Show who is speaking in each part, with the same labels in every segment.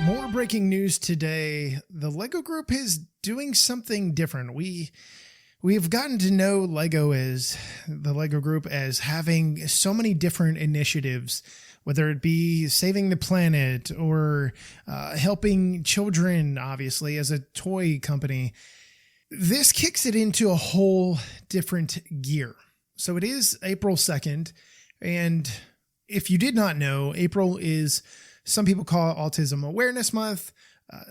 Speaker 1: More breaking news today. The Lego Group is doing something different. We have gotten to know the Lego Group as having so many different initiatives, whether it be saving the planet or helping children, obviously, as a toy company. This kicks it into a whole different gear. So it is April 2nd. And if you did not know, April is, some people call it Autism Awareness Month.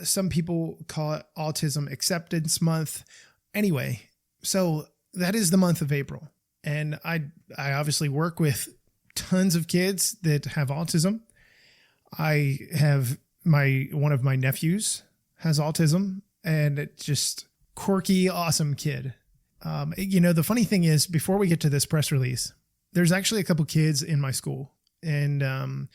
Speaker 1: Some people call it Autism Acceptance Month. Anyway, so that is the month of April. And I obviously work with tons of kids that have autism. I have one of my nephews has autism, and it's just quirky, awesome kid. The funny thing is, before we get to this press release, there's actually a couple kids in my school, and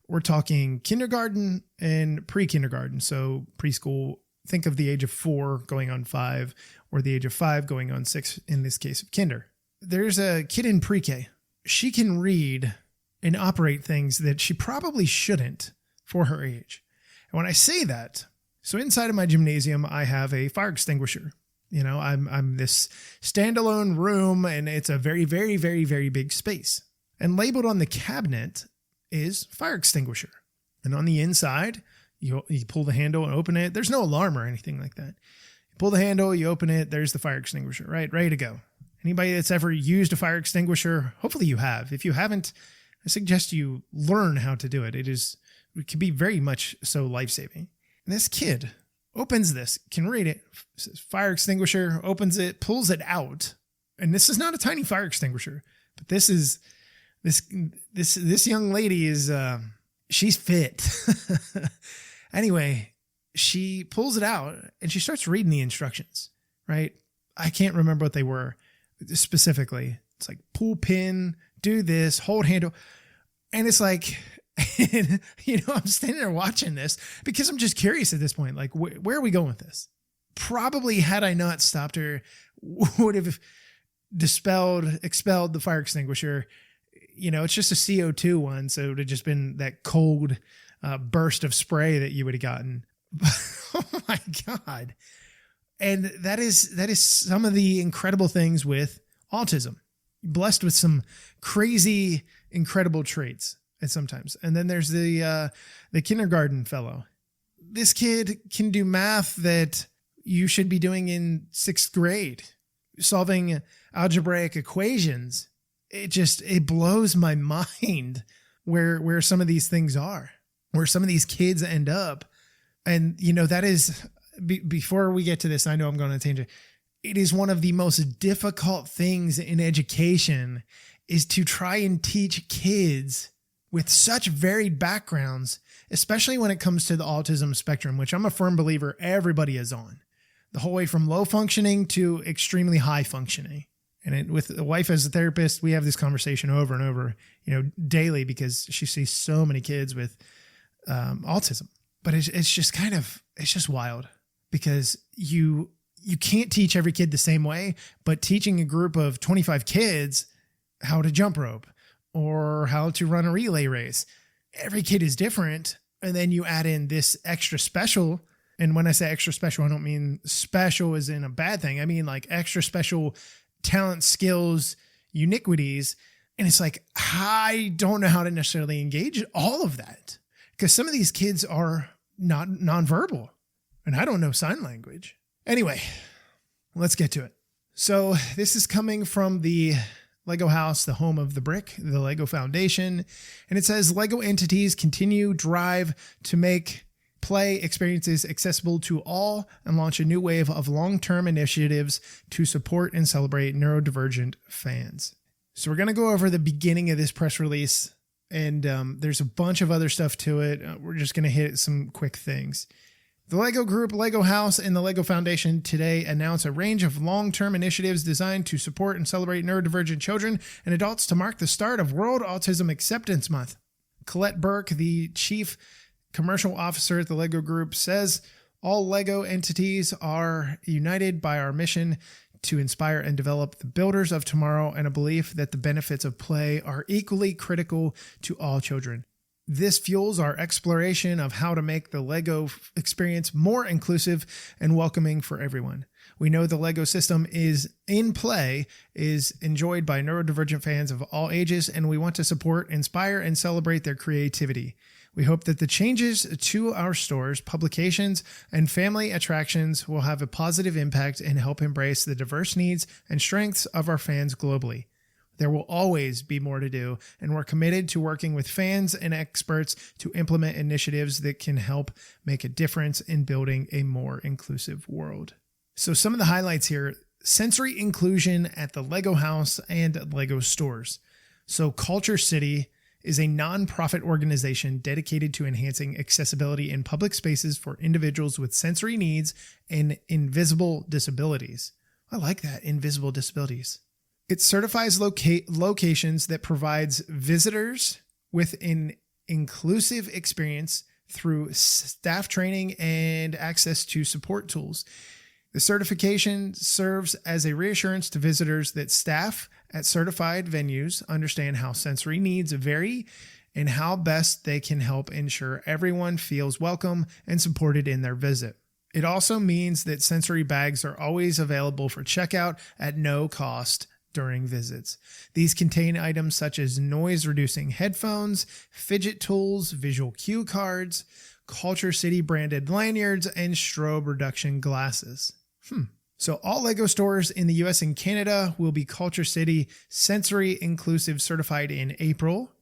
Speaker 1: we're talking kindergarten and pre-kindergarten. So preschool, think of the age of 4 going on 5, or the age of 5 going on 6 in this case of kinder. There's a kid in pre-K. She can read and operate things that she probably shouldn't for her age. And when I say that, so inside of my gymnasium, I have a fire extinguisher. I'm this standalone room, and it's a very, very, very, very big space. And labeled on the cabinet is fire extinguisher. And on the inside, you pull the handle and open it. There's no alarm or anything like that. You pull the handle, you open it, there's the fire extinguisher, right? Ready to go. Anybody that's ever used a fire extinguisher, hopefully you have. If you haven't, I suggest you learn how to do it. It can be very much so life-saving. And this kid opens this, can read it, says fire extinguisher, opens it, pulls it out. And this is not a tiny fire extinguisher, but this young lady is, she's fit. Anyway, she pulls it out and she starts reading the instructions, right? I can't remember what they were specifically. It's like pull pin, do this, hold handle. And it's like, I'm standing there watching this because I'm just curious at this point, like, where are we going with this? Probably had I not stopped her, would have expelled the fire extinguisher. It's just a CO2 one. So it would have just been that cold burst of spray that you would have gotten. Oh my God. And that is some of the incredible things with autism. Blessed with some crazy, incredible traits at sometimes. And then there's the kindergarten fellow. This kid can do math that you should be doing in 6th grade, solving algebraic equations. It blows my mind where some of these things are, where some of these kids end up. And, that is, before we get to this, I know I'm going on a tangent. It is one of the most difficult things in education is to try and teach kids with such varied backgrounds, especially when it comes to the autism spectrum, which I'm a firm believer everybody is on, the whole way from low functioning to extremely high functioning. And with the wife as a therapist, we have this conversation over and over, daily, because she sees so many kids with autism. But it's just wild, because you can't teach every kid the same way, but teaching a group of 25 kids how to jump rope or how to run a relay race, every kid is different. And then you add in this extra special. And when I say extra special, I don't mean special as in a bad thing. I mean like extra special talent, skills, uniquities. And it's like, I don't know how to necessarily engage all of that, because some of these kids are not nonverbal and I don't know sign language. Anyway, let's get to it. So this is coming from the Lego House, the home of the brick, the Lego Foundation. And it says Lego entities continue drive to make play experiences accessible to all and launch a new wave of long-term initiatives to support and celebrate neurodivergent fans. So we're going to go over the beginning of this press release, and there's a bunch of other stuff to it. We're just going to hit some quick things. The Lego Group, Lego House, and the Lego Foundation today announce a range of long-term initiatives designed to support and celebrate neurodivergent children and adults to mark the start of World Autism Acceptance Month. Colette Burke, the chief commercial officer at the Lego Group, says all Lego entities are united by our mission to inspire and develop the builders of tomorrow, and a belief that the benefits of play are equally critical to all children. This fuels our exploration of how to make the LEGO experience more inclusive and welcoming for everyone. We know the LEGO system is in play, is enjoyed by neurodivergent fans of all ages, and we want to support, inspire, and celebrate their creativity. We hope that the changes to our stores, publications, and family attractions will have a positive impact and help embrace the diverse needs and strengths of our fans globally. There will always be more to do, and we're committed to working with fans and experts to implement initiatives that can help make a difference in building a more inclusive world. So some of the highlights here: sensory inclusion at the LEGO house and LEGO stores. So Culture City is a nonprofit organization dedicated to enhancing accessibility in public spaces for individuals with sensory needs and invisible disabilities. I like that, invisible disabilities. It certifies locations that provides visitors with an inclusive experience through staff training and access to support tools. The certification serves as a reassurance to visitors that staff at certified venues understand how sensory needs vary and how best they can help ensure everyone feels welcome and supported in their visit. It also means that sensory bags are always available for checkout at no cost during visits. These contain items such as noise-reducing headphones, fidget tools, visual cue cards, Culture City branded lanyards, and strobe reduction glasses. So all LEGO stores in the US and Canada will be Culture City Sensory Inclusive certified in April.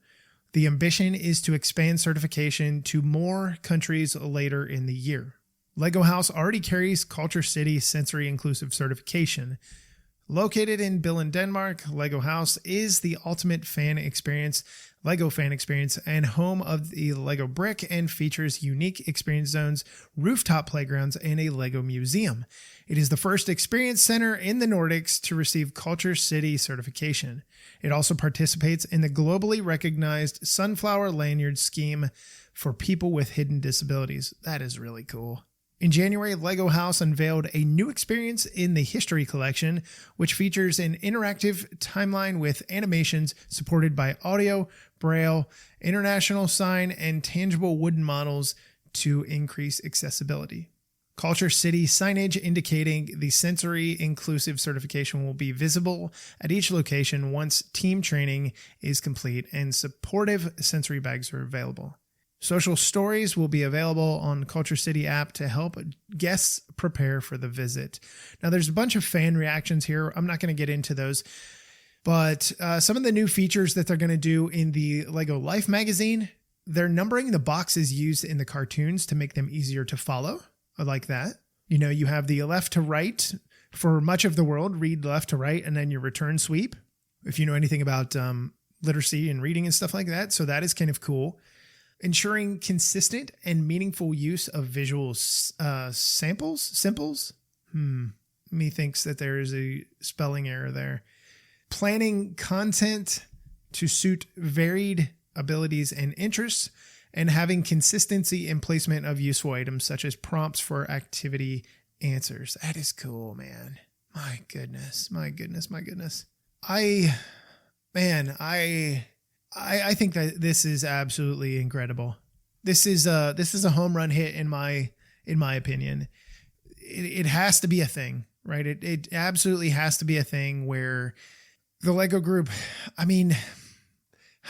Speaker 1: The ambition is to expand certification to more countries later in the year. LEGO House already carries Culture City Sensory Inclusive certification. Located in Billund, Denmark, LEGO House is the ultimate fan experience, LEGO fan experience, and home of the LEGO brick, and features unique experience zones, rooftop playgrounds, and a LEGO museum. It is the first experience center in the Nordics to receive Culture City certification. It also participates in the globally recognized Sunflower Lanyard Scheme for people with hidden disabilities. That is really cool. In January, LEGO House unveiled a new experience in the History Collection, which features an interactive timeline with animations supported by audio, braille, international sign, and tangible wooden models to increase accessibility. Culture City signage indicating the sensory inclusive certification will be visible at each location once team training is complete and supportive sensory bags are available. Social stories will be available on Culture City app to help guests prepare for the visit. Now, there's a bunch of fan reactions here. I'm not going to get into those, but some of the new features that they're going to do in the LEGO Life magazine, they're numbering the boxes used in the cartoons to make them easier to follow. I like that. You know, you have the left to right for much of the world, read left to right, and then your return sweep, if you know anything about literacy and reading and stuff like that. So that is kind of cool. Ensuring consistent and meaningful use of visual simples. Methinks that there is a spelling error there. Planning content to suit varied abilities and interests, and having consistency in placement of useful items such as prompts for activity answers. That is cool, man. My goodness. I think that this is absolutely incredible. This is a home run hit in my opinion. It has to be a thing, right? It absolutely has to be a thing where the LEGO group, I mean,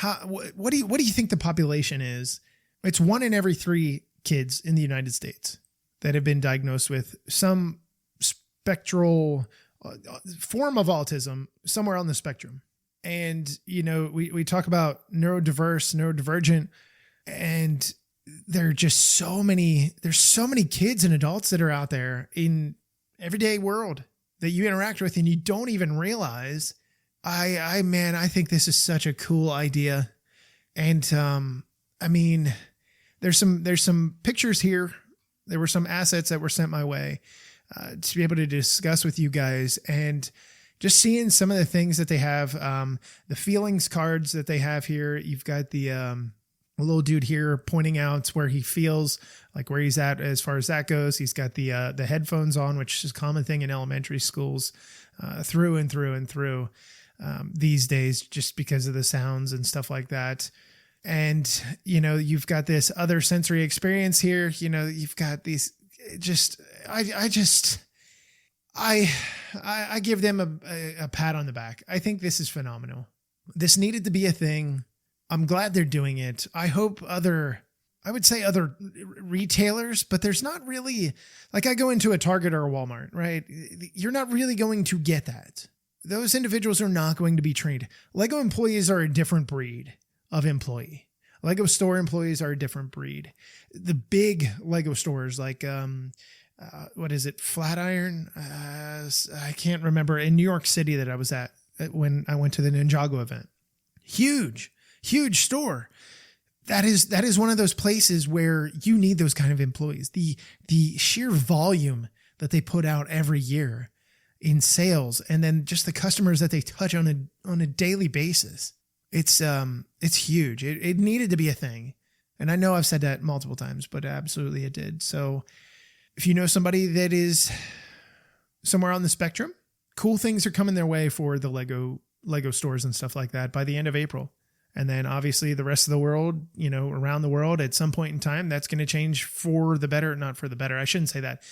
Speaker 1: what do you think the population is? It's 1 in every 3 kids in the United States that have been diagnosed with some spectral form of autism somewhere on the spectrum. And, you know, we talk about neurodivergent, and there's so many kids and adults that are out there in everyday world that you interact with and you don't even realize. I think this is such a cool idea. And, I mean, there's some pictures here. There were some assets that were sent my way, to be able to discuss with you guys, and just seeing some of the things that they have, the feelings cards that they have here. You've got the little dude here pointing out where he feels, like where he's at as far as that goes. He's got the headphones on, which is a common thing in elementary schools through and through these days, just because of the sounds and stuff like that. And, you know, you've got this other sensory experience here. You know, you've got these I give them a pat on the back. I think this is phenomenal. This needed to be a thing. I'm glad they're doing it. I hope other retailers, but there's not really, like, I go into a Target or a Walmart, right? You're not really going to get that. Those individuals are not going to be trained. Lego employees are a different breed of employee. Lego store employees are a different breed. The big Lego stores, like, what is it? Flatiron? I can't remember, in New York City that I was at when I went to the Ninjago event. Huge store. That is one of those places where you need those kind of employees. The sheer volume that they put out every year in sales, and then just the customers that they touch on a daily basis. It's huge. It needed to be a thing. And I know I've said that multiple times, but absolutely it did. So if you know somebody that is somewhere on the spectrum, cool things are coming their way for the Lego stores and stuff like that by the end of April. And then obviously the rest of the world, you know, around the world at some point in time, that's going to change for the better, not for the better. I shouldn't say that,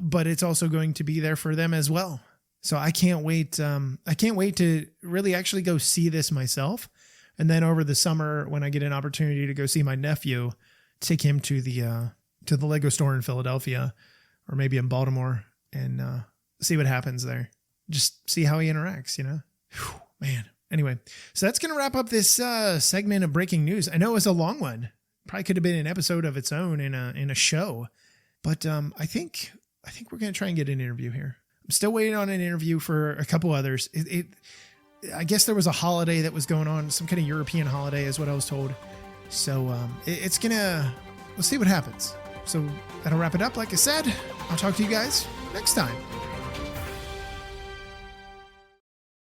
Speaker 1: but it's also going to be there for them as well. So I can't wait. I can't wait to really actually go see this myself. And then over the summer, when I get an opportunity to go see my nephew, take him to the Lego store in Philadelphia or maybe in Baltimore and see what happens there. Just see how he interacts, you know? Whew, man. Anyway, so that's going to wrap up this segment of breaking news. I know it was a long one. Probably could have been an episode of its own in a show, but I think we're going to try and get an interview here. I'm still waiting on an interview for a couple others. I guess there was a holiday that was going on, some kind of European holiday is what I was told. So we'll see what happens. So that'll wrap it up. Like I said, I'll talk to you guys next time.